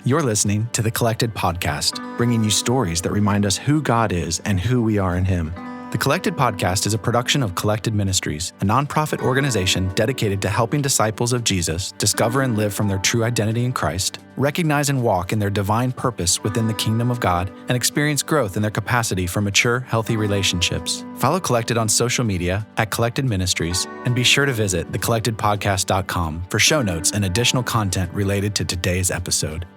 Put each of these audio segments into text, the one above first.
You're listening to The Collected Podcast, bringing you stories that remind us who God is and who we are in Him. The Collected Podcast is a production of Collected Ministries, a nonprofit organization dedicated to helping disciples of Jesus discover and live from their true identity in Christ, recognize and walk in their divine purpose within the kingdom of God, and experience growth in their capacity for mature, healthy relationships. Follow Collected on social media at Collected Ministries, and be sure to visit thecollectedpodcast.com for show notes and additional content related to today's episode.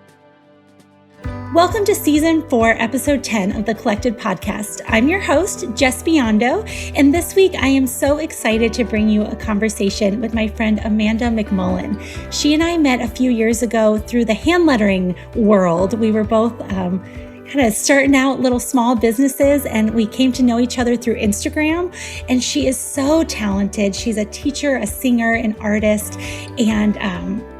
Welcome to Season 4, Episode 10 of the Collected Podcast. I'm your host, Jess Biondo, and this week I am so excited to bring you a conversation with my friend Amanda McMullen. She and I met a few years ago through the hand lettering world. We were both kind of starting out little small businesses, and we came to know each other through Instagram. And she is so talented. She's a teacher, a singer, an artist, and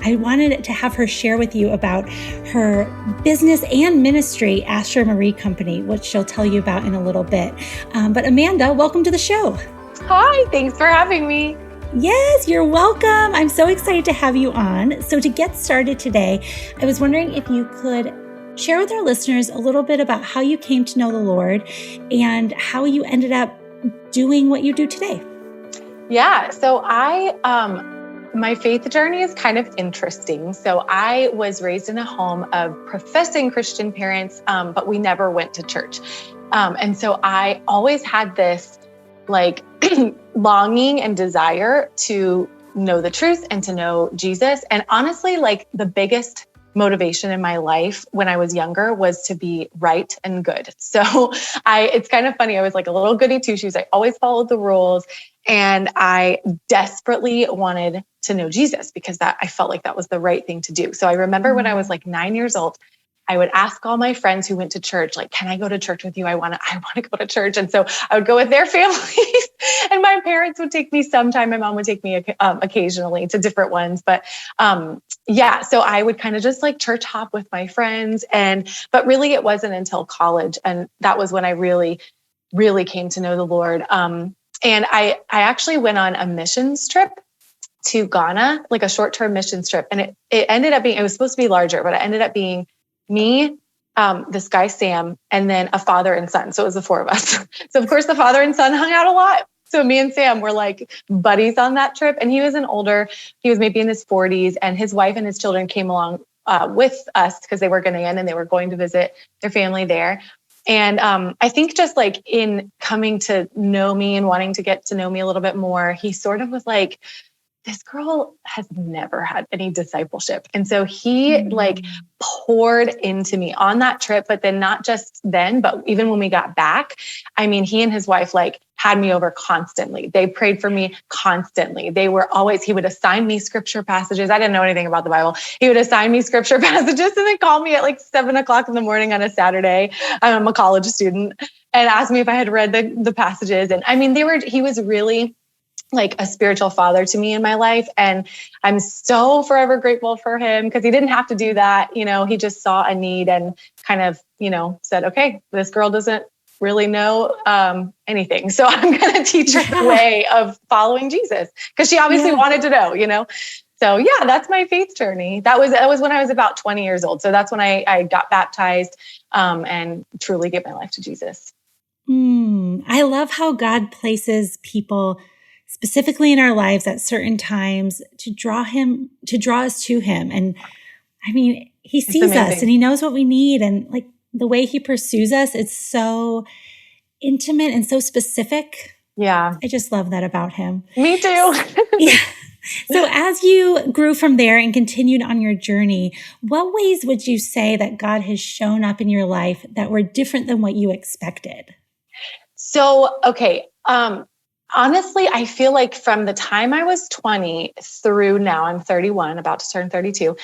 I wanted to have her share with you about her business and ministry, Asher Marie Company, which she'll tell you about in a little bit. But Amanda, welcome to the show. Hi, thanks for having me. Yes, you're welcome. I'm so excited to have you on. So to get started today, I was wondering if you could share with our listeners a little bit about how you came to know the Lord and how you ended up doing what you do today. Yeah, so my faith journey is kind of interesting. So I was raised in a home of professing Christian parents, but we never went to church. And so I always had this longing and desire to know the truth and to know Jesus. And honestly, the biggest motivation in my life when I was younger was to be right and good. So it's kind of funny. I was like a little goody two shoes. I always followed the rules, and I desperately wanted to know Jesus because I felt like that was the right thing to do. So I remember when I was 9 years old, I would ask all my friends who went to church, can I go to church with you? I want to go to church. And so I would go with their families, and my parents would take me sometime. My mom would take me occasionally to different ones. But so I would kind of just church hop with my friends. But really it wasn't until college. And that was when I really, really came to know the Lord. And I actually went on a missions trip to Ghana, a short-term missions trip. And it ended up being, it was supposed to be larger, but it ended up being me, this guy, Sam, and then a father and son. So it was the four of us. So of course the father and son hung out a lot. So me and Sam were buddies on that trip. And he was maybe in his 40s, and his wife and his children came along with us because they were Ghanaian and they were going to visit their family there. And I think just in coming to know me and wanting to get to know me a little bit more, he sort of was this girl has never had any discipleship. And so he poured into me on that trip, but then not just then, but even when we got back, he and his wife had me over constantly. They prayed for me constantly. He would assign me scripture passages. I didn't know anything about the Bible. He would assign me scripture passages and then call me at 7:00 in the morning on a Saturday. I'm a college student, and ask me if I had read the passages. And he was really a spiritual father to me in my life. And I'm so forever grateful for him because he didn't have to do that. He just saw a need and kind of, said, okay, this girl doesn't really know anything. So I'm going to teach her the way of following Jesus because she obviously wanted to know. So yeah, that's my faith journey. That was when I was about 20 years old. So that's when I got baptized and truly gave my life to Jesus. I love how God places people specifically in our lives at certain times to draw us to him. And he sees us and he knows what we need. And the way he pursues us, it's so intimate and so specific. Yeah. I just love that about him. Me too. Yeah. So as you grew from there and continued on your journey, what ways would you say that God has shown up in your life that were different than what you expected? So, okay. Honestly, I feel from the time I was 20 through now, I'm 31, about to turn 32.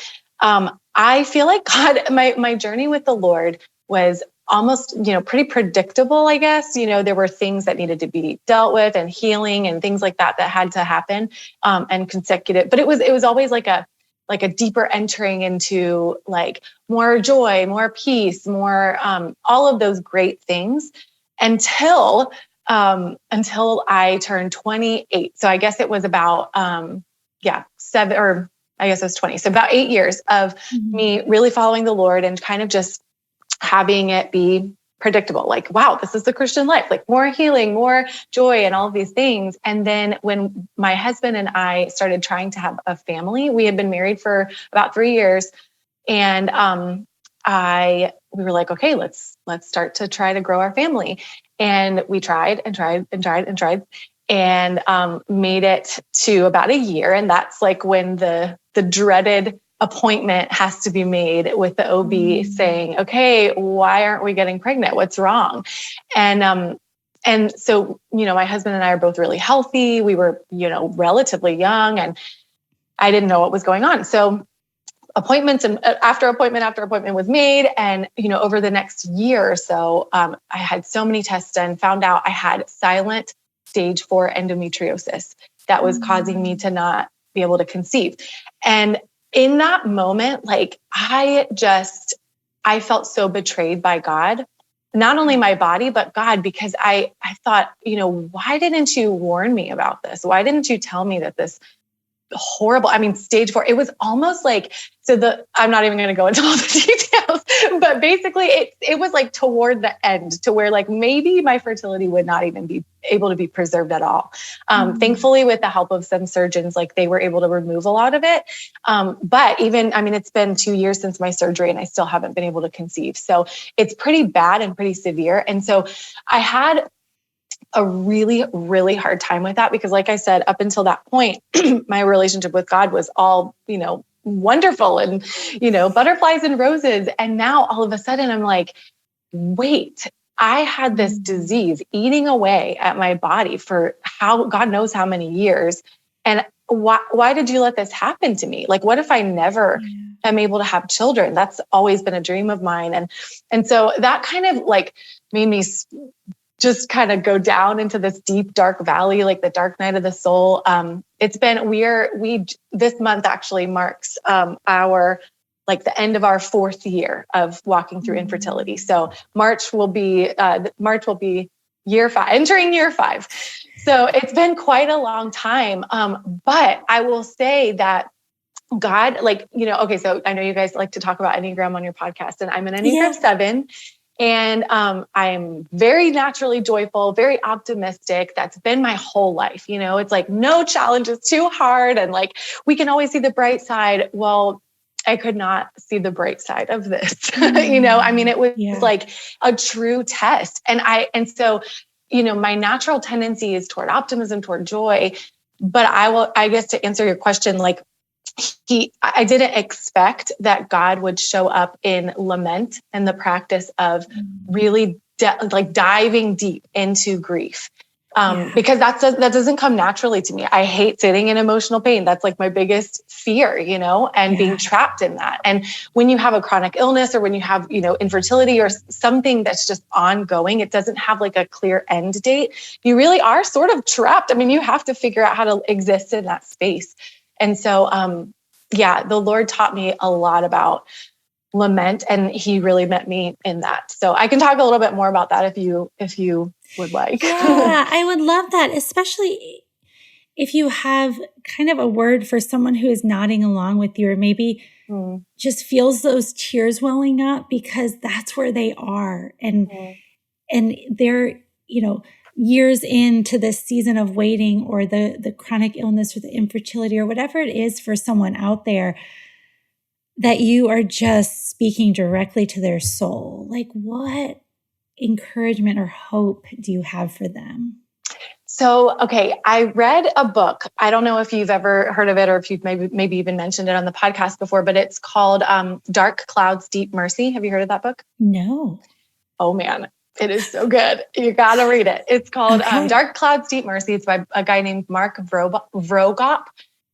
I feel God, my journey with the Lord was almost, pretty predictable, I guess. There were things that needed to be dealt with and healing and things like that had to happen, and consecutive. But it was always like a deeper entering into more joy, more peace, more all of those great things until I turned 28. So I guess it was about 7 or I guess I was 20. So about 8 years of me really following the Lord and kind of just having it be predictable. Like, wow, this is the Christian life, like more healing, more joy, and all of these things. And then when my husband and I started trying to have a family, we had been married for about 3 years. And we were like, okay, let's start to try to grow our family. And we tried and made it to about a year. And that's like when the dreaded appointment has to be made with the OB saying, okay, why aren't we getting pregnant? What's wrong? And so, my husband and I are both really healthy. We were, relatively young, and I didn't know what was going on. So appointments and after appointment was made. And, over the next year or so, I had so many tests done, found out I had silent stage 4 endometriosis that was causing me to not be able to conceive. And in that moment, like I felt so betrayed by God, not only my body, but God, because I thought, why didn't you warn me about this? Why didn't you tell me that this horrible, stage 4, it was almost like, I'm not even going to go into all the details, but basically it was like toward the end to where like maybe my fertility would not even be able to be preserved at all. Thankfully, with the help of some surgeons, like they were able to remove a lot of it. But even, it's been 2 years since my surgery and I still haven't been able to conceive. So it's pretty bad and pretty severe. And so I had a really, really hard time with that because like I said, up until that point, my relationship with God was all, wonderful and, butterflies and roses. And now all of a sudden I'm like, wait, I had this disease eating away at my body for God knows how many years. And why did you let this happen to me? Like, what if I never am able to have children? That's always been a dream of mine. And so that kind of like made me just kind of go down into this deep, dark valley, like the dark night of the soul. This month actually marks our, like the end of our 4th year of walking through infertility. So March will be year 5, entering year 5. So it's been quite a long time. But I will say that God, okay, so I know you guys like to talk about Enneagram on your podcast, and I'm an Enneagram 7. And I'm very naturally joyful, very optimistic. That's been my whole life. It's like no challenge is too hard. And like, we can always see the bright side. Well, I could not see the bright side of this. It was like a true test. And so, my natural tendency is toward optimism, toward joy. But I guess to answer your question, like, I didn't expect that God would show up in lament and the practice of really diving deep into grief. Because that doesn't come naturally to me. I hate sitting in emotional pain. That's like my biggest fear, and being trapped in that. And when you have a chronic illness or when you have, infertility or something that's just ongoing, it doesn't have like a clear end date. You really are sort of trapped. You have to figure out how to exist in that space. And so, the Lord taught me a lot about lament, and he really met me in that. So I can talk a little bit more about that if you would like. Yeah, I would love that, especially if you have kind of a word for someone who is nodding along with you, or maybe just feels those tears welling up because that's where they are. And they're, years into this season of waiting, or the chronic illness or the infertility or whatever it is for someone out there, that you are just speaking directly to their soul. Like, what encouragement or hope do you have for them? So, okay, I read a book. I don't know if you've ever heard of it or if you've maybe even mentioned it on the podcast before, but it's called Dark Clouds, Deep Mercy. Have you heard of that book? No. Oh man, it is so good. You got to read it. It's called Dark Clouds, Deep Mercy. It's by a guy named Mark Vrogop.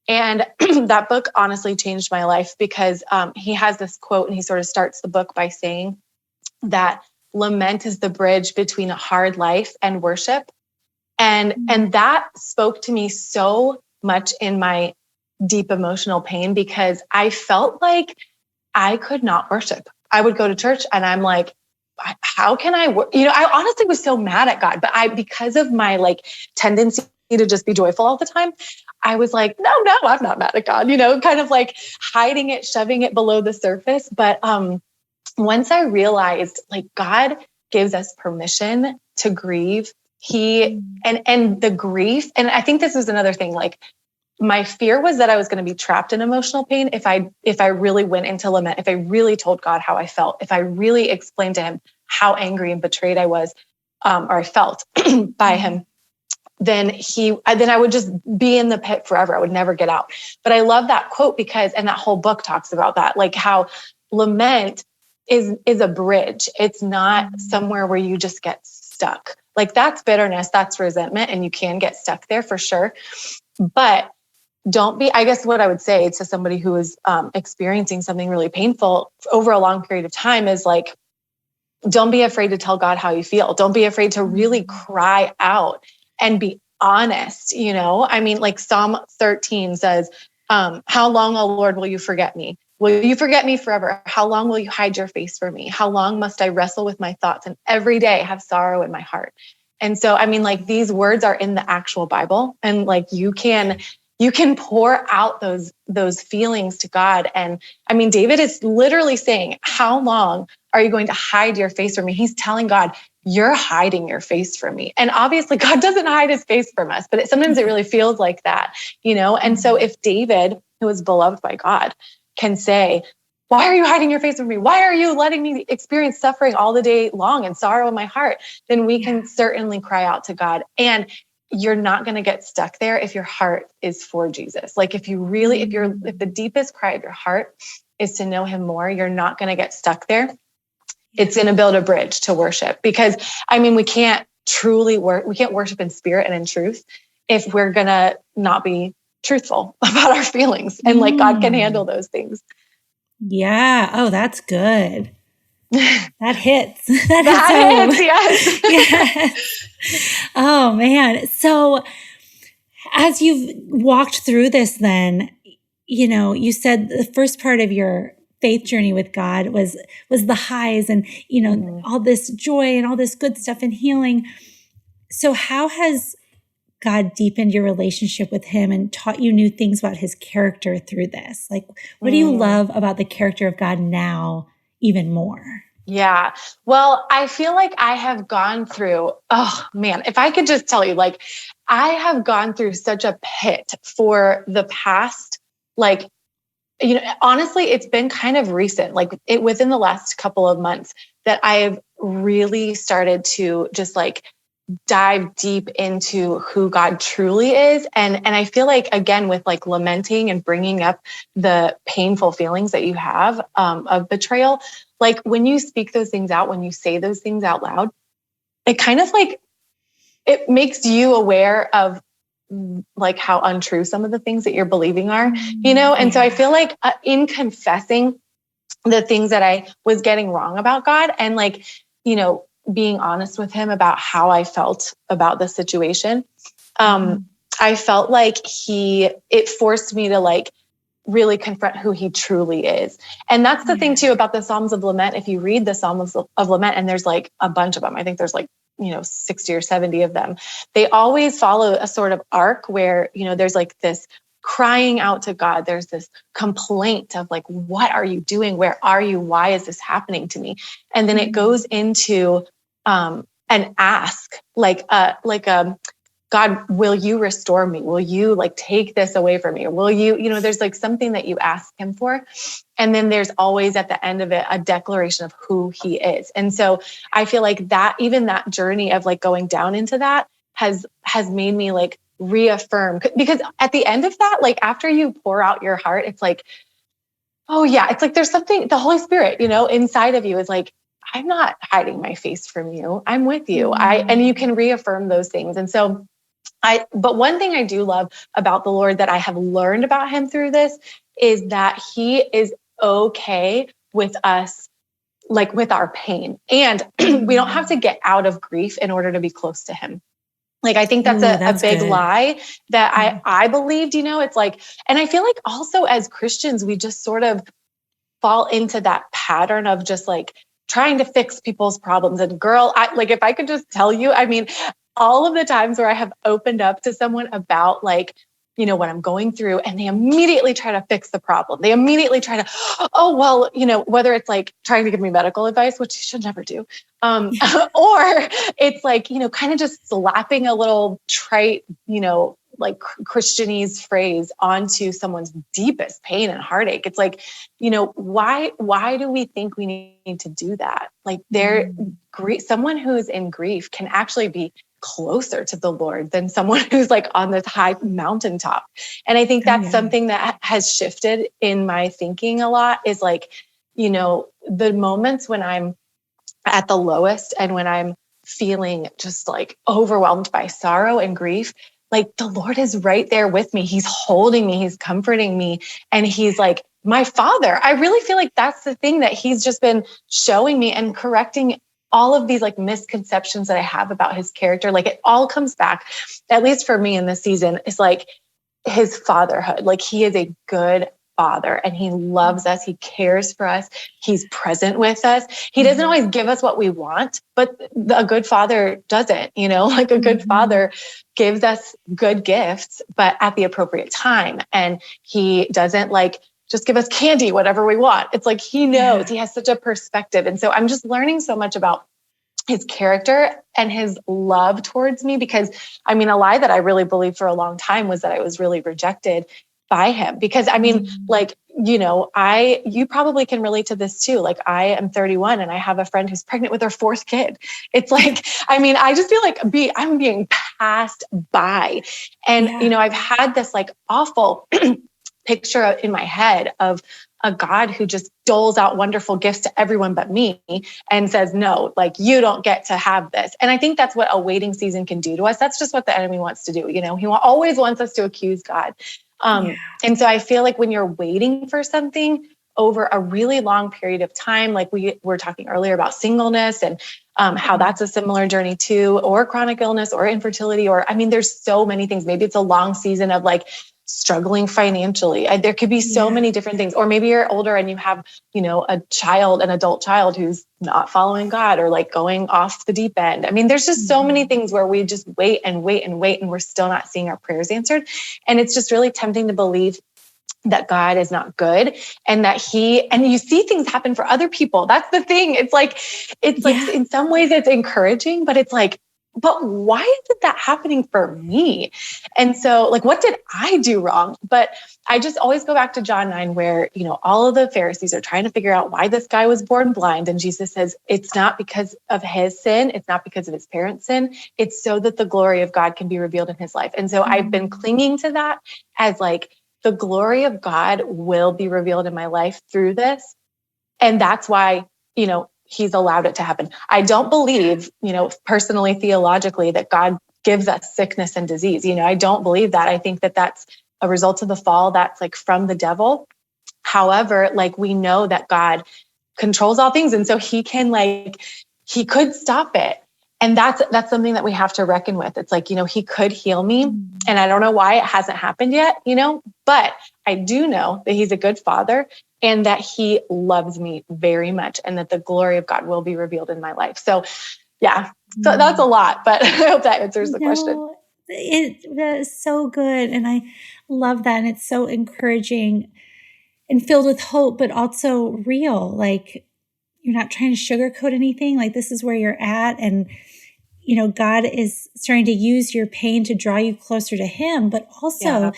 And that book honestly changed my life because he has this quote, and he sort of starts the book by saying that lament is the bridge between a hard life and worship. And that spoke to me so much in my deep emotional pain, because I felt like I could not worship. I would go to church and I'm like, how can I work? I honestly was so mad at God, but because of my like tendency me to just be joyful all the time. I was like, no, I'm not mad at God, kind of like hiding it, shoving it below the surface. But once I realized like God gives us permission to grieve, and the grief. And I think this is another thing, like my fear was that I was going to be trapped in emotional pain. If I really went into lament, if I really told God how I felt, if I really explained to him how angry and betrayed I was, or I felt by him, then I would just be in the pit forever. I would never get out. But I love that quote and that whole book talks about that, like how lament is a bridge. It's not somewhere where you just get stuck. Like that's bitterness, that's resentment, and you can get stuck there for sure. But I guess what I would say to somebody who is experiencing something really painful over a long period of time is like, don't be afraid to tell God how you feel. Don't be afraid to really cry out and be honest. I mean, like Psalm 13 says, how long, O Lord, will you forget me? Will you forget me forever? How long will you hide your face from me? How long must I wrestle with my thoughts and every day have sorrow in my heart? And so, I mean, like these words are in the actual Bible, and like you can pour out those feelings to God. And I mean, David is literally saying, how long are you going to hide your face from me? He's telling God, you're hiding your face from me. And obviously God doesn't hide his face from us, but sometimes it really feels like that, And so if David, who is beloved by God, can say, why are you hiding your face from me? Why are you letting me experience suffering all the day long and sorrow in my heart? Then we can certainly cry out to God. And you're not going to get stuck there if your heart is for Jesus. Like if the deepest cry of your heart is to know him more, you're not going to get stuck there. It's going to build a bridge to worship, because I mean, we can't worship in spirit and in truth if we're going to not be truthful about our feelings, and like God can handle those things. Yeah. Oh, that's good. That hits. That hits, yes. Yes. Oh man. So as you've walked through this, then, you said the first part of your faith journey with God was the highs and, all this joy and all this good stuff and healing. So how has God deepened your relationship with him and taught you new things about his character through this? Like, what do you love about the character of God now even more? Yeah. Well, I feel like I have gone through, oh man, if I could just tell you, like, I have gone through such a pit for the past, like, honestly, it's been kind of recent, like within the last couple of months that I've really started to just like dive deep into who God truly is. And I feel like, again, with like lamenting and bringing up the painful feelings that you have of betrayal, like when you speak those things out, when you say those things out loud, it kind of like, it makes you aware of like how untrue some of the things that you're believing are, And so I feel like in confessing the things that I was getting wrong about God, and like, being honest with him about how I felt about the situation. I felt like it forced me to like really confront who he truly is. And that's the thing too about the Psalms of Lament. If you read the Psalms of Lament, and there's like a bunch of them, I think there's like, 60 or 70 of them, they always follow a sort of arc where, there's like this crying out to God. There's this complaint of like, what are you doing? Where are you? Why is this happening to me? And then it goes into an ask, God, will you restore me? Will you like take this away from me? Or will you, there's like something that you ask him for. And then there's always at the end of it, a declaration of who he is. And so I feel like that, even that journey of like going down into that has made me like reaffirm, because at the end of that, like after you pour out your heart, it's like, oh yeah, it's like, there's something, the Holy Spirit, inside of you is like, I'm not hiding my face from you. I'm with you. And you can reaffirm those things. And so but one thing I do love about the Lord that I have learned about him through this is that he is okay with us, like with our pain. And we don't have to get out of grief in order to be close to him. Like, I think that's a big lie that I believed, it's like, and I feel like also as Christians, we just sort of fall into that pattern of just like trying to fix people's problems. And girl, if I could just tell you, I mean, all of the times where I have opened up to someone about like, you know, what I'm going through, and they immediately try to fix the problem. They immediately try to, oh, well, you know, whether it's like trying to give me medical advice, which you should never do. Or it's like, you know, kind of just slapping a little trite, you know, like Christianese phrase onto someone's deepest pain and heartache. It's like, you know, why do we think we need to do that? Like someone who's in grief can actually be closer to the Lord than someone who's like on this high mountaintop. And I think that's something that has shifted in my thinking a lot, is like, you know, the moments when I'm at the lowest and when I'm feeling just like overwhelmed by sorrow and grief, like the Lord is right there with me. He's holding me, he's comforting me, and he's like my father. I really feel like that's the thing that he's just been showing me and correcting all of these like misconceptions that I have about his character. Like it all comes back, at least for me in this season, is like his fatherhood. Like he is a good father and he loves us. He cares for us. He's present with us. He doesn't always give us what we want, but a good father doesn't, you know, like a good father gives us good gifts, but at the appropriate time. And he doesn't like just give us candy, whatever we want. It's like, he knows, he has such a perspective. And so I'm just learning so much about his character and his love towards me, because I mean, a lie that I really believed for a long time was that I was really rejected by him. Because I mean, like, you know, you probably can relate to this too. Like I am 31 and I have a friend who's pregnant with her 4th kid. It's like, I mean, I just feel like I'm being passed by. And, you know, I've had this like awful picture in my head of a God who just doles out wonderful gifts to everyone but me and says, no, like you don't get to have this. And I think that's what a waiting season can do to us. That's just what the enemy wants to do. You know, he always wants us to accuse God. And so I feel like when you're waiting for something over a really long period of time, like we were talking earlier about singleness and how that's a similar journey too, or chronic illness or infertility, or, I mean, there's so many things. Maybe it's a long season of like struggling financially. There could be so many different things. Or maybe you're older and you have, you know, an adult child who's not following God or like going off the deep end. I mean, there's just so many things where we just wait and wait and wait, and we're still not seeing our prayers answered. And it's just really tempting to believe that God is not good, and that and you see things happen for other people. That's the thing. It's like in some ways it's encouraging, but it's like, but why isn't that happening for me? And so like, what did I do wrong? But I just always go back to John 9, where, you know, all of the Pharisees are trying to figure out why this guy was born blind. And Jesus says, it's not because of his sin. It's not because of his parents' sin. It's so that the glory of God can be revealed in his life. And so I've been clinging to that as like, the glory of God will be revealed in my life through this. And that's why, you know, he's allowed it to happen. I don't believe, you know, personally, theologically, that God gives us sickness and disease. You know, I don't believe that. I think that that's a result of the fall. That's like from the devil. However, like we know that God controls all things. And so he could stop it. And that's something that we have to reckon with. It's like, you know, he could heal me. And I don't know why it hasn't happened yet, you know, but I do know that he's a good father and that he loves me very much, and that the glory of God will be revealed in my life. So yeah, so that's a lot, but I hope that answers the question. That is so good. And I love that. And it's so encouraging and filled with hope, but also real. Like, you're not trying to sugarcoat anything. Like, this is where you're at. And, you know, God is starting to use your pain to draw you closer to him, but also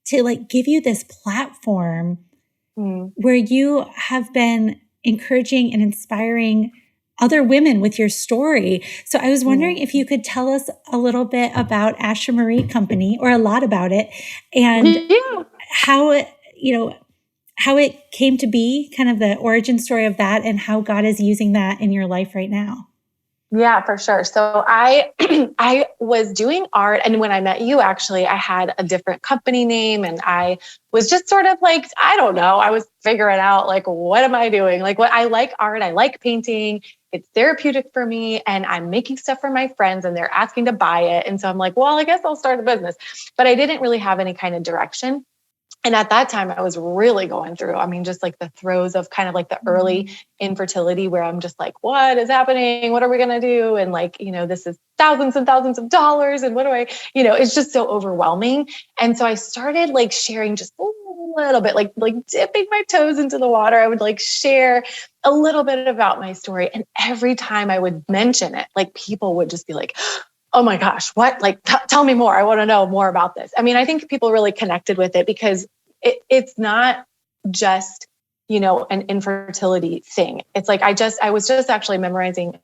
to like give you this platform where you have been encouraging and inspiring other women with your story. So I was wondering if you could tell us a little bit about Asher Marie Company, or a lot about it, and how it, you know, how it came to be, kind of the origin story of that, and how God is using that in your life right now. Yeah, for sure. So I was doing art, and when I met you, actually, I had a different company name, and I was just sort of like, I don't know, I was figuring out like, what am I doing? Like, what I like art, I like painting. It's therapeutic for me, and I'm making stuff for my friends and they're asking to buy it. And so I'm like, well, I guess I'll start a business, but I didn't really have any kind of direction. And at that time I was really going through, I mean, just like the throes of kind of like the early infertility where I'm just like, what is happening? What are we going to do? And like, this is thousands and thousands of dollars. And what do I, it's just so overwhelming. And so I started like sharing just a little bit, like dipping my toes into the water. I would like share a little bit about my story. And every time I would mention it, like people would just be like, oh my gosh, what? Like, tell me more. I want to know more about this. I mean, I think people really connected with it because it's not just, an infertility thing. It's like, I was just actually memorizing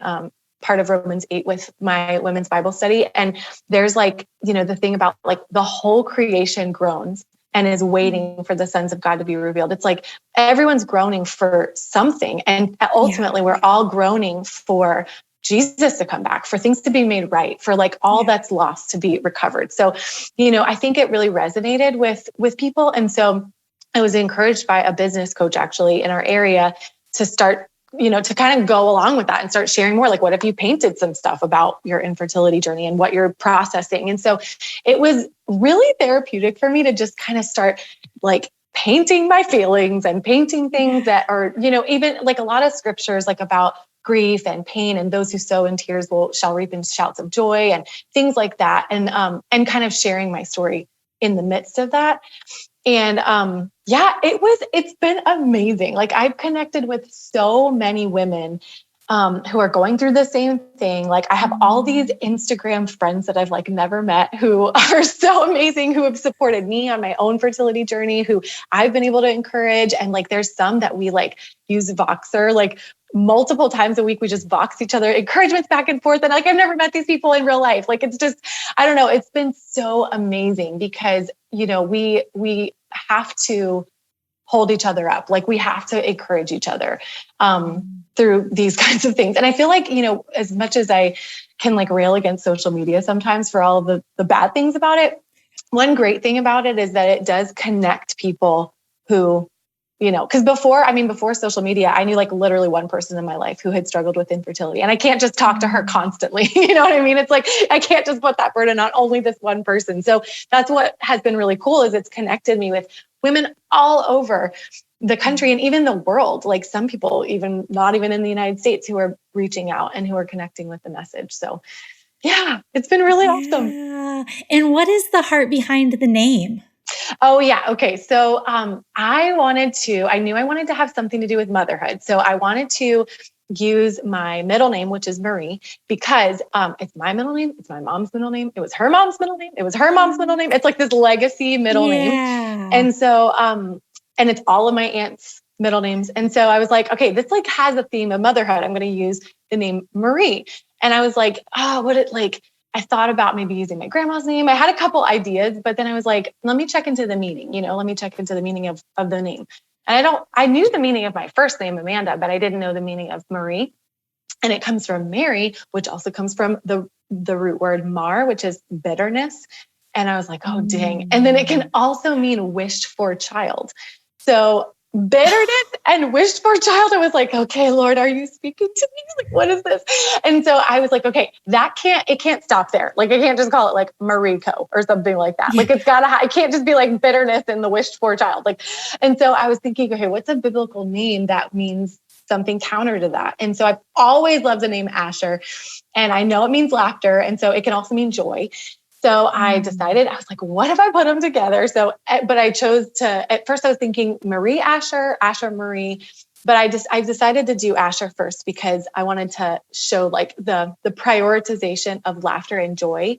part of Romans 8 with my women's Bible study. And there's like, the thing about like the whole creation groans and is waiting for the sons of God to be revealed. It's like everyone's groaning for something. And ultimately we're all groaning for Jesus to come back, for things to be made right, for like all that's lost to be recovered. So, I think it really resonated with people. And so I was encouraged by a business coach actually in our area to start, to kind of go along with that and start sharing more. Like, what if you painted some stuff about your infertility journey and what you're processing? And so it was really therapeutic for me to just kind of start like painting my feelings and painting things that are, even like a lot of scriptures, like about grief and pain, and those who sow in tears shall reap in shouts of joy and things like that. And kind of sharing my story in the midst of that. And it's been amazing. Like I've connected with so many women who are going through the same thing. Like I have all these Instagram friends that I've like never met who are so amazing, who have supported me on my own fertility journey, who I've been able to encourage. And like, there's some that we like use Voxer, like multiple times a week. We just Vox each other encouragements back and forth. And like, I've never met these people in real life. Like, it's just, I don't know. It's been so amazing because, we have to hold each other up. Like we have to encourage each other through these kinds of things. And I feel like, as much as I can like rail against social media sometimes for all of the bad things about it, one great thing about it is that it does connect people who, because before social media, I knew like literally one person in my life who had struggled with infertility, and I can't just talk to her constantly. You know what I mean? It's like, I can't just put that burden on only this one person. So that's what has been really cool, is it's connected me with women all over the country and even the world. Like some people, even not even in the United States, who are reaching out and who are connecting with the message. So yeah, it's been really awesome. And what is the heart behind the name? Oh yeah. Okay. So, I knew I wanted to have something to do with motherhood. So I wanted to use my middle name, which is Marie, because, it's my middle name. It's my mom's middle name. It was her mom's middle name. It was her mom's middle name. It's like this legacy middle name. And so, and it's all of my aunt's middle names. And so I was like, okay, this like has a theme of motherhood. I'm going to use the name Marie. And I was like, I thought about maybe using my grandma's name. I had a couple ideas, but then I was like, let me check into the meaning, let me check into the meaning of the name. And I knew the meaning of my first name, Amanda, but I didn't know the meaning of Marie. And it comes from Mary, which also comes from the root word mar, which is bitterness. And I was like, oh, dang. And then it can also mean wished for child. So bitterness and wished for child. I was like, okay, Lord, are you speaking to me? Like, what is this? And so I was like, okay, it can't stop there. Like, I can't just call it like Mariko or something like that. Like, it can't just be like bitterness and the wished for child. Like, and so I was thinking, okay, what's a biblical name that means something counter to that? And so I've always loved the name Asher, and I know it means laughter. And so it can also mean joy. So I decided, I was like, what if I put them together? So, but I chose at first I was thinking Marie Asher, Asher Marie, but I decided to do Asher first because I wanted to show like the prioritization of laughter and joy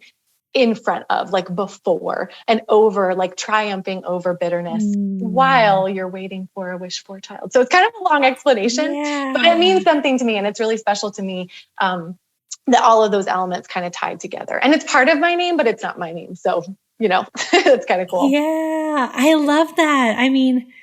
in front of, like before and over, like triumphing over bitterness while you're waiting for a wish for a child. So it's kind of a long explanation, but it means something to me. And it's really special to me. That all of those elements kind of tied together, and it's part of my name, but it's not my name. So, it's kind of cool. Yeah. I love that. I mean,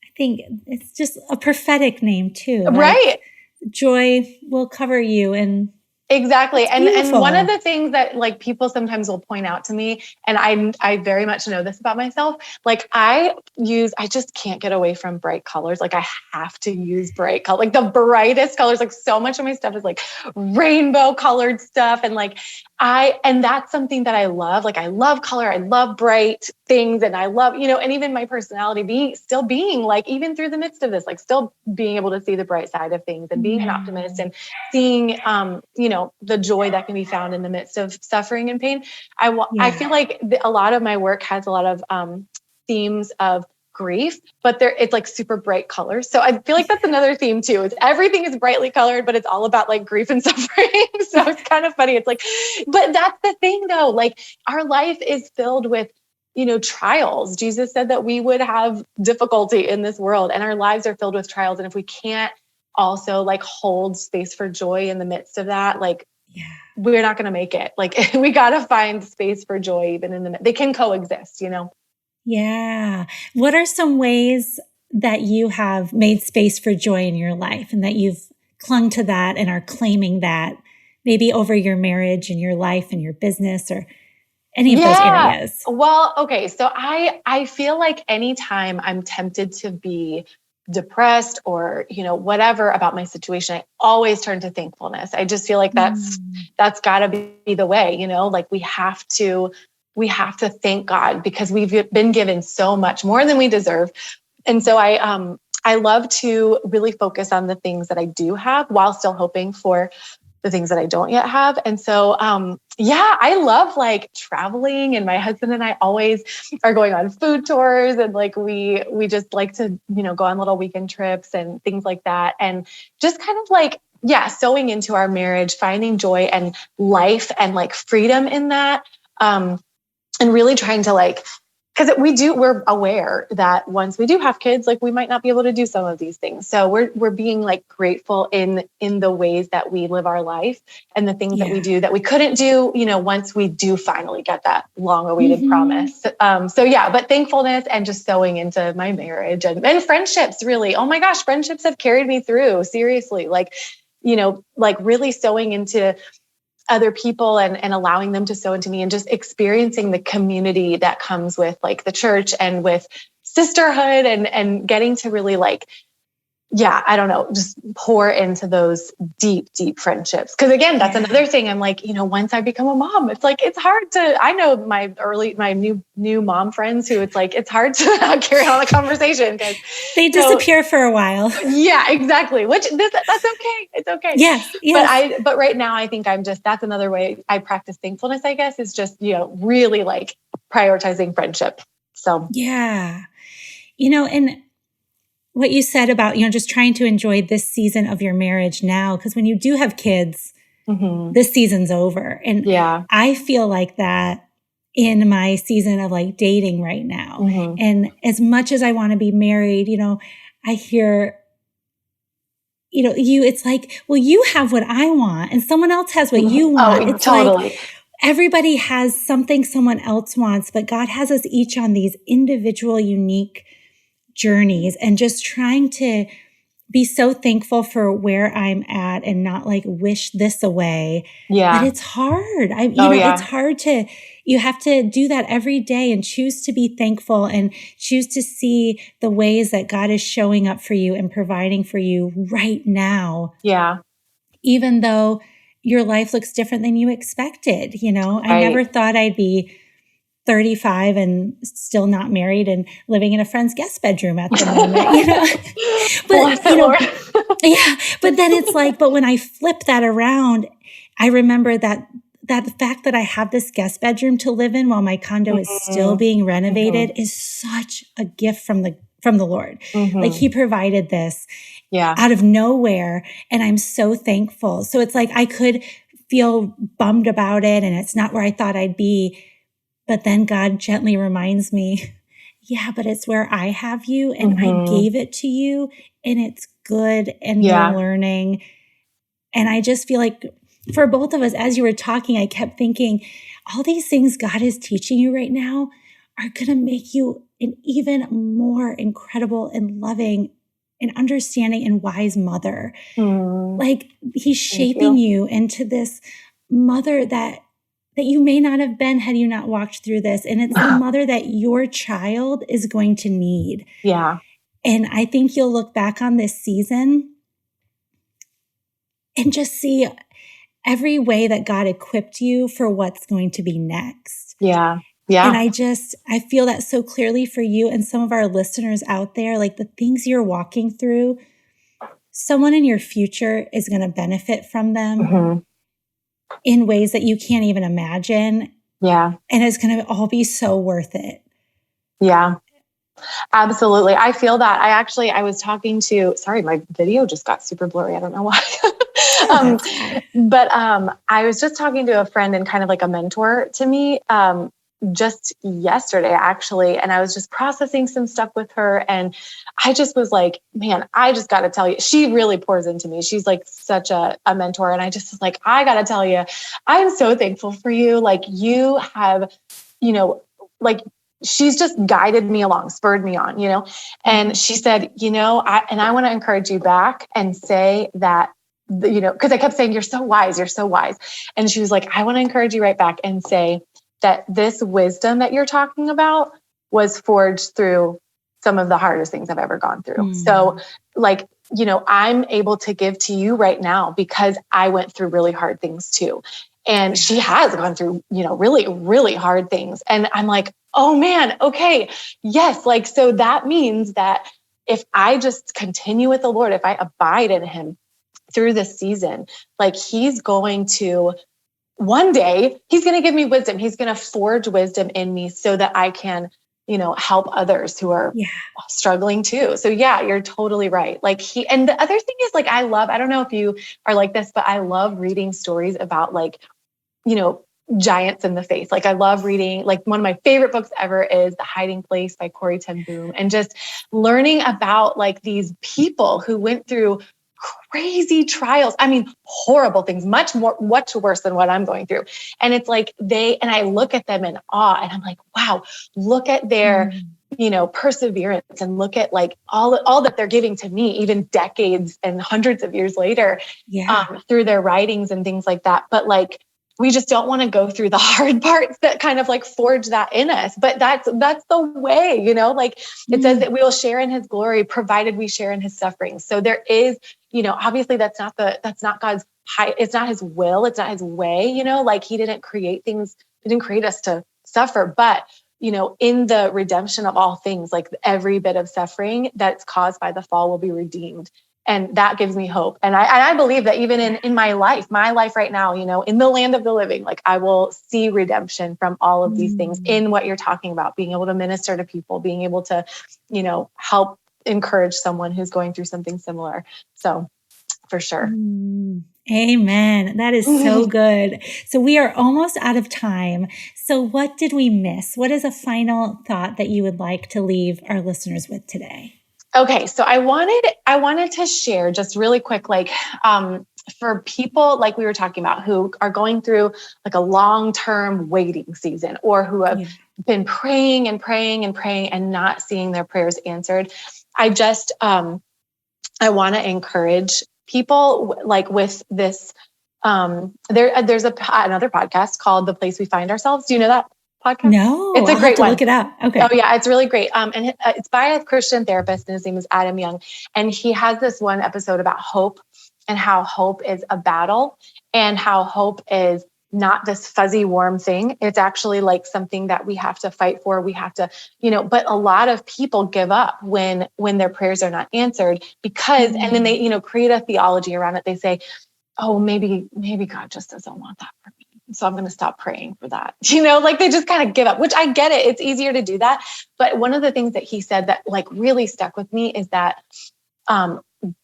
I think it's just a prophetic name too. Right. Like, joy will cover you. And exactly. And one of the things that like people sometimes will point out to me, and I very much know this about myself, like I just can't get away from bright colors. Like I have to use bright color, like the brightest colors. Like so much of my stuff is like rainbow colored stuff. And like, and that's something that I love. Like I love color. I love bright things. And I love, and even my personality still being like, even through the midst of this, like still being able to see the bright side of things and being an optimist and seeing, the joy that can be found in the midst of suffering and pain. I feel like a lot of my work has a lot of themes of grief, but it's like super bright colors. So I feel like that's another theme too. Is everything is brightly colored, but it's all about like grief and suffering. So it's kind of funny. It's like, but that's the thing though. Like our life is filled with, trials. Jesus said that we would have difficulty in this world, and our lives are filled with trials. And if we can't also like hold space for joy in the midst of that, like we're not going to make it. Like we got to find space for joy even they can coexist, Yeah. What are some ways that you have made space for joy in your life and that you've clung to that and are claiming that maybe over your marriage and your life and your business or any of those areas? Well, okay. So I feel like anytime I'm tempted to be depressed or, whatever about my situation, I always turn to thankfulness. I just feel like that's gotta be the way, like we have to thank God because we've been given so much more than we deserve. And so I love to really focus on the things that I do have while still hoping for the things that I don't yet have. And so, I love like traveling, and my husband and I always are going on food tours, and like, we just like to, go on little weekend trips and things like that. And just kind of like, sewing into our marriage, finding joy and life and like freedom in that. And really trying to like, because we're aware that once we do have kids, like we might not be able to do some of these things. So we're being like grateful in the ways that we live our life and the things that we do that we couldn't do, once we do finally get that long awaited promise. But thankfulness and just sewing into my marriage and friendships really. Oh my gosh, friendships have carried me through, seriously. Like, like really sewing into other people and allowing them to sow into me and just experiencing the community that comes with like the church and with sisterhood and getting to really like, I don't know, just pour into those deep, deep friendships. Cause again, that's another thing. I'm like, once I become a mom, it's like, it's hard to, I know my new mom friends who it's like, it's hard to carry on a conversation because they disappear for a while. Yeah, exactly. Which that's okay. It's okay. Yes. But right now I think that's another way I practice thankfulness, I guess, is just, really like prioritizing friendship. So, and what you said about, just trying to enjoy this season of your marriage now, because when you do have kids, this season's over. And I feel like that in my season of like dating right now. And as much as I want to be married, I hear, it's like, well, you have what I want and someone else has what you want. It's totally. Like everybody has something someone else wants, but God has us each on these individual, unique journeys, and just trying to be so thankful for where I'm at and not like wish this away. But it's hard. It's hard you have to do that every day and choose to be thankful and choose to see the ways that God is showing up for you and providing for you right now. Yeah. Even though your life looks different than you expected, I never thought I'd be 35 and still not married and living in a friend's guest bedroom at the moment, But, but then it's like, but when I flip that around, I remember that the fact that I have this guest bedroom to live in while my condo is still being renovated is such a gift from the Lord. Like he provided this out of nowhere. And I'm so thankful. So it's like, I could feel bummed about it and it's not where I thought I'd be. But then God gently reminds me, but it's where I have you and I gave it to you and it's good and you're learning. And I just feel like for both of us, as you were talking, I kept thinking all these things God is teaching you right now are going to make you an even more incredible and loving and understanding and wise mother. Like he's shaping you into this mother that you may not have been had you not walked through this. And it's the mother that your child is going to need. Yeah. And I think you'll look back on this season and just see every way that God equipped you for what's going to be next. Yeah. Yeah. And I feel that so clearly for you and some of our listeners out there, like the things you're walking through, someone in your future is going to benefit from them in ways that you can't even imagine. Yeah. And it's going to all be so worth it. Yeah. Absolutely. I feel that. I was talking to, sorry, my video just got super blurry. I don't know why. But I was just talking to a friend and kind of like a mentor to me just yesterday, actually. And I was just processing some stuff with her. And I just was like, man, I just got to tell you, she really pours into me. She's like such a mentor. And I just was like, I got to tell you, I'm so thankful for you. Like you have, like she's just guided me along, spurred me on, and she said, I want to encourage you back and say that, because I kept saying, you're so wise. And she was like, I want to encourage you right back and say that this wisdom that you're talking about was forged through some of the hardest things I've ever gone through. So like, I'm able to give to you right now because I went through really hard things too. And she has gone through, really, really hard things. And I'm like, oh man, okay. Yes. Like, so that means that if I just continue with the Lord, if I abide in him through this season, like he's going to, one day he's going to give me wisdom. He's going to forge wisdom in me so that I can, help others who are struggling too. So yeah, you're totally right. Like and the other thing is like, I don't know if you are like this, but I love reading stories about like, giants in the faith. Like I love reading, like one of my favorite books ever is The Hiding Place by Corrie ten Boom, and just learning about like these people who went through crazy trials. I mean, horrible things, much worse than what I'm going through. And it's like and I look at them in awe and I'm like, wow, look at their, perseverance, and look at like all that they're giving to me, even decades and hundreds of years later, through their writings and things like that. But like, we just don't want to go through the hard parts that kind of like forge that in us. But that's the way, like it says that we will share in his glory, provided we share in his suffering. So there is, obviously that's not God's it's not his will. It's not his way, like he didn't create things. He didn't create us to suffer, but in the redemption of all things, like every bit of suffering that's caused by the fall will be redeemed. And that gives me hope. And I believe that even in my life right now, in the land of the living, like I will see redemption from all of these things in what you're talking about, being able to minister to people, being able to, help encourage someone who's going through something similar. So for sure. Amen. That is so good. So we are almost out of time. So what did we miss? What is a final thought that you would like to leave our listeners with today? Okay. So I wanted to share just really quick, like, for people like we were talking about who are going through like a long-term waiting season, or who have been praying and praying and praying and not seeing their prayers answered. I want to encourage people like with this, there's another podcast called The Place We Find Ourselves. Do you know that podcast? No, it's a great one. Look it up. Okay. Oh yeah, it's really great. And it's by a Christian therapist, and his name is Adam Young. And he has this one episode about hope, and how hope is a battle, and how hope is not this fuzzy, warm thing. It's actually like something that we have to fight for. We have to, but a lot of people give up when their prayers are not answered because, and then they, create a theology around it. They say, oh, maybe God just doesn't want that for me, so I'm going to stop praying for that. Like they just kind of give up, which I get it. It's easier to do that. But one of the things that he said that like really stuck with me is that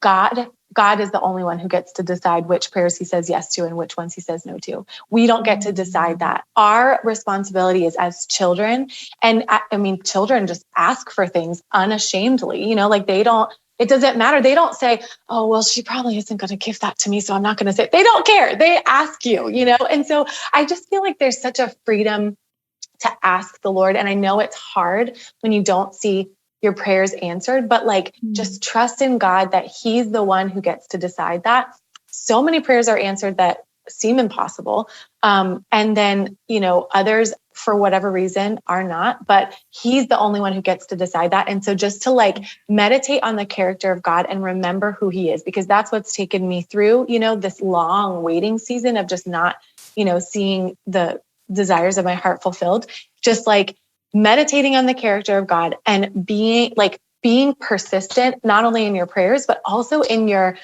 God is the only one who gets to decide which prayers he says yes to and which ones he says no to. We don't get to decide that. Our responsibility is as children. And I mean, children just ask for things unashamedly, like it doesn't matter. They don't say, oh, well, she probably isn't going to give that to me, so I'm not going to say it. They don't care. They ask you, And so I just feel like there's such a freedom to ask the Lord. And I know it's hard when you don't see your prayers answered, but like just trust in God that he's the one who gets to decide that. So many prayers are answered that seem impossible. And then, others for whatever reason are not, but he's the only one who gets to decide that. And so just to like meditate on the character of God and remember who he is, because that's what's taken me through, this long waiting season of just not, seeing the desires of my heart fulfilled, just like meditating on the character of God and being persistent, not only in your prayers, but also in your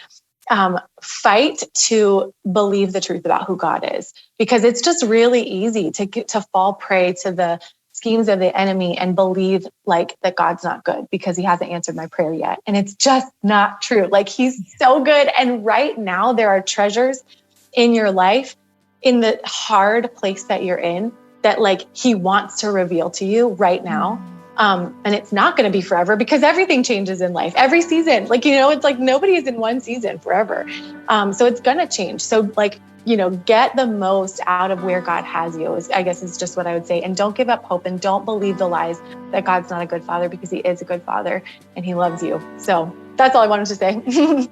fight to believe the truth about who God is, because it's just really easy to fall prey to the schemes of the enemy and believe like that God's not good because he hasn't answered my prayer yet. And it's just not true. Like he's so good. And right now there are treasures in your life, in the hard place that you're in, that like he wants to reveal to you right now. And it's not going to be forever because everything changes in life. Every season, it's like nobody is in one season forever. So it's going to change. So get the most out of where God has you, I guess is just what I would say. And don't give up hope and don't believe the lies that God's not a good father, because he is a good father and he loves you. So that's all I wanted to say.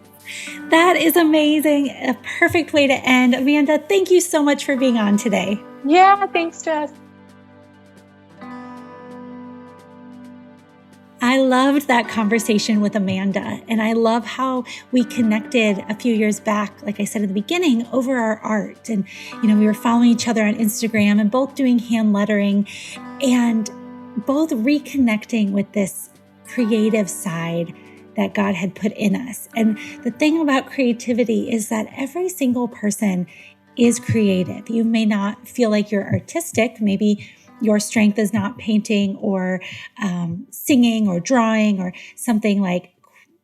That is amazing. A perfect way to end. Amanda, thank you so much for being on today. Yeah, thanks, Jess. I loved that conversation with Amanda, and I love how we connected a few years back, like I said at the beginning, over our art. And, we were following each other on Instagram and both doing hand lettering and both reconnecting with this creative side that God had put in us. And the thing about creativity is that every single person is creative. You may not feel like you're artistic. Maybe your strength is not painting or singing or drawing or something like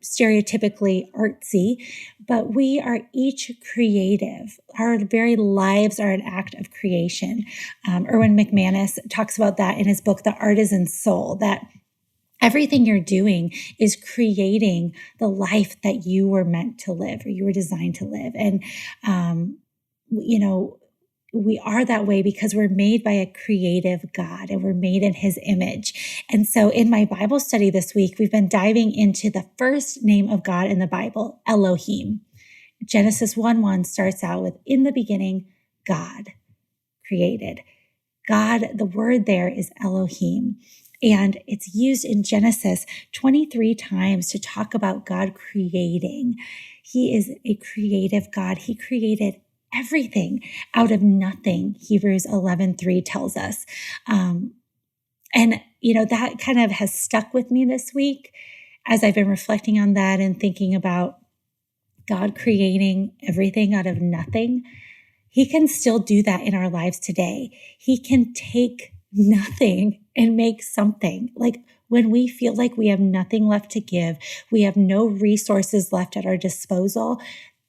stereotypically artsy, but we are each creative. Our very lives are an act of creation. Erwin McManus talks about that in his book, The Artisan Soul, that everything you're doing is creating the life that you were meant to live or you were designed to live. And, we are that way because we're made by a creative God and we're made in his image. And so in my Bible study this week, we've been diving into the first name of God in the Bible, Elohim. Genesis 1:1 starts out with, in the beginning, God created. God, the word there is Elohim. And it's used in Genesis 23 times to talk about God creating. He is a creative God. He created everything out of nothing, Hebrews 11:3 tells us. That kind of has stuck with me this week as I've been reflecting on that and thinking about God creating everything out of nothing. He can still do that in our lives today. He can take nothing and make something. Like when we feel like we have nothing left to give, we have no resources left at our disposal,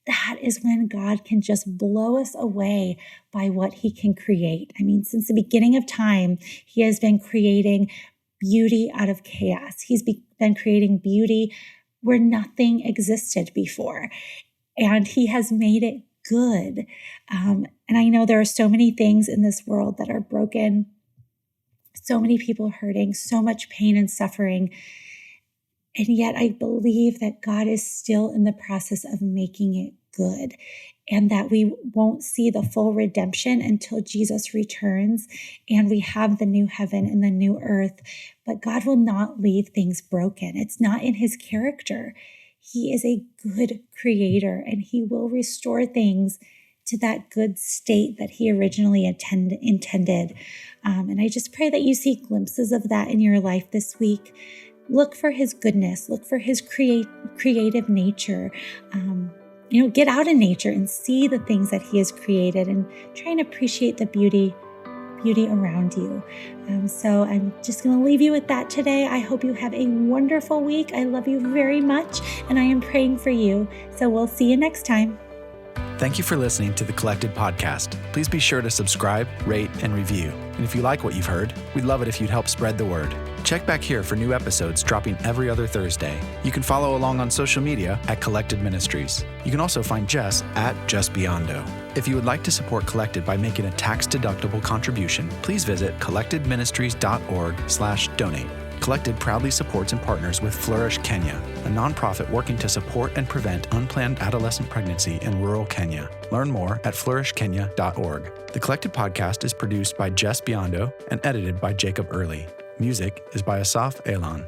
that is when God can just blow us away by what he can create. I mean, since the beginning of time, he has been creating beauty out of chaos. He's been creating beauty where nothing existed before. And he has made it good. And I know there are so many things in this world that are broken, so many people hurting, so much pain and suffering. And yet I believe that God is still in the process of making it good, and that we won't see the full redemption until Jesus returns and we have the new heaven and the new earth. But God will not leave things broken. It's not in his character. He is a good creator, and he will restore things to that good state that he originally intended. And I just pray that you see glimpses of that in your life this week. Look for his goodness. Look for his creative nature. Get out in nature and see the things that he has created and try and appreciate the beauty around you. So I'm just going to leave you with that today. I hope you have a wonderful week. I love you very much, and I am praying for you. So we'll see you next time. Thank you for listening to the Collected Podcast. Please be sure to subscribe, rate, and review. And if you like what you've heard, we'd love it if you'd help spread the word. Check back here for new episodes dropping every other Thursday. You can follow along on social media at Collected Ministries. You can also find Jess at Just Biondo. If you would like to support Collected by making a tax-deductible contribution, please visit collectedministries.org/donate. Collected proudly supports and partners with Flourish Kenya, a nonprofit working to support and prevent unplanned adolescent pregnancy in rural Kenya. Learn more at flourishkenya.org. The Collected podcast is produced by Ben Biondo and edited by Jacob Early. Music is by Asaf Elon.